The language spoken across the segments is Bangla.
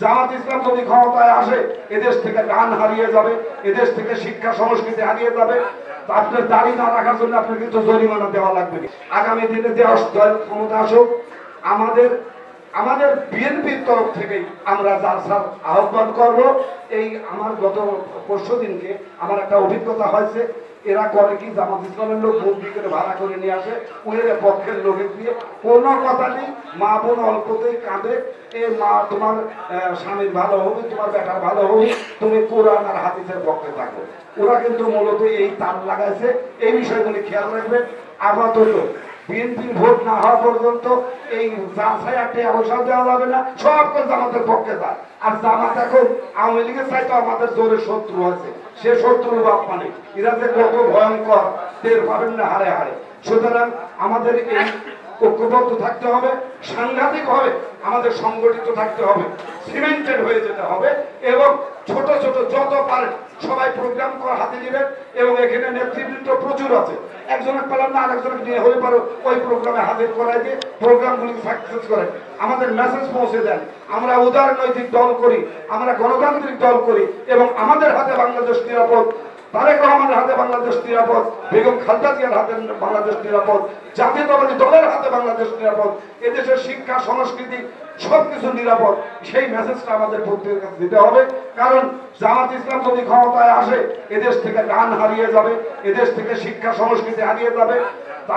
জামাত ইসলাম যদি ক্ষমতায় আসে এদেশ থেকে গান হারিয়ে যাবে, এদেশ থেকে শিক্ষা সংস্কৃতি হারিয়ে যাবে। আপনার দাড়ি না রাখার জন্য আপনার কিন্তু জরিমানা দেওয়া লাগবে। আগামী দিনে যে ক্ষমতা আসুক, আমাদের আমাদের বিএনপির তরফ থেকেই আমরা জালসার আহ্বান করব। এই আমার গত পরশু দিনকে আমার একটা অভিজ্ঞতা হয়েছে, এরা করে কি জামাত ইসলামের লোক বন্দি করে ভাড়া করে নিয়ে আসে, উনি পক্ষের লোকের দিয়ে কোনো কথা নেই, মা বোন অল্পতেই কাঁদে, এ মা তোমার স্বামীর ভালো হবে, তোমার বেটার ভালো হবে, তুমি কোরআন আর হাদিসের পক্ষে থাকো। ওরা কিন্তু মূলত এই তার লাগাইছে। এই বিষয়গুলি খেয়াল রাখবেন। আপাতত বিএনপির ভোট না হওয়া পর্যন্ত এই জালসায় একটা অবসর দেওয়া যাবে না, সব করে জামাতের পক্ষে যায়। আর জামাত এখন আওয়ামী লীগের চাইতে আমাদের জোরে শত্রু আছে, সে শত্রুর বাপ মানে এরা যে কত ভয়ঙ্কর টের পাবেন না হারে হারে। সুতরাং আমাদের এই ঐক্যবদ্ধ থাকতে হবে, সাংঘাতিক হবে, আমাদের সংগঠিত থাকতে হবে, সিমেন্টেড হয়ে যেতে হবে এবং ছোট ছোট যত পারেন সবাই প্রোগ্রাম করে হাতে নেবেন। এবং এখানে নেতৃবৃন্দ প্রচুর আছে, একজনের পেলাম না আরেকজনের নিয়ে হয়ে পারো ওই প্রোগ্রামে হাজির করাই দিয়ে প্রোগ্রামগুলি সাকসেস করেন, আমাদের মেসেজ পৌঁছে দেন। আমরা উদারনৈতিক দল করি, আমরা গণতান্ত্রিক দল করি এবং আমাদের হাতে বাংলাদেশ নিরাপদ, তারেক রহমানের হাতে বাংলাদেশ নিরাপদ, বেগম খালেদা জিয়ার হাতে বাংলাদেশ নিরাপদ, জাতীয়তাবাদী দলের হাতে বাংলাদেশ নিরাপদ, এদেশের শিক্ষা সংস্কৃতি সবকিছু নিরাপদ। সেই মেসেজটা আমাদের প্রত্যেকের কাছে দিতে হবে। কারণ জামাত ইসলাম যদি ক্ষমতায় আসে এদেশ থেকে গান হারিয়ে যাবে, এদেশ থেকে শিক্ষা সংস্কৃতি হারিয়ে যাবে।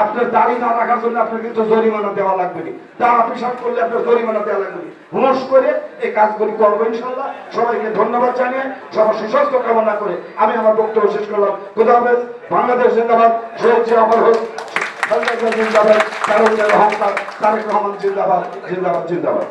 আপনার দাড়ি না রাখার জন্য আপনার কিন্তু জরিমানা দেওয়া লাগবে, দাঁড়া পেশাব করলে আপনার জরিমানা দেওয়া লাগবে। হুঁশ করে এই কাজগুলি করবো ইনশাল্লাহ। সবাইকে ধন্যবাদ জানিয়ে সবার সুস্বাস্থ্য কামনা করে আমি আমার বক্তব্য শেষ করলাম। খোদা হাফেজ। বাংলাদেশ জিন্দাবাদ। শহীদ জিয়া অমর হোক। জিন্দাবাদ। তারেক রহমান জিন্দাবাদ, জিন্দাবাদ, জিন্দাবাদ।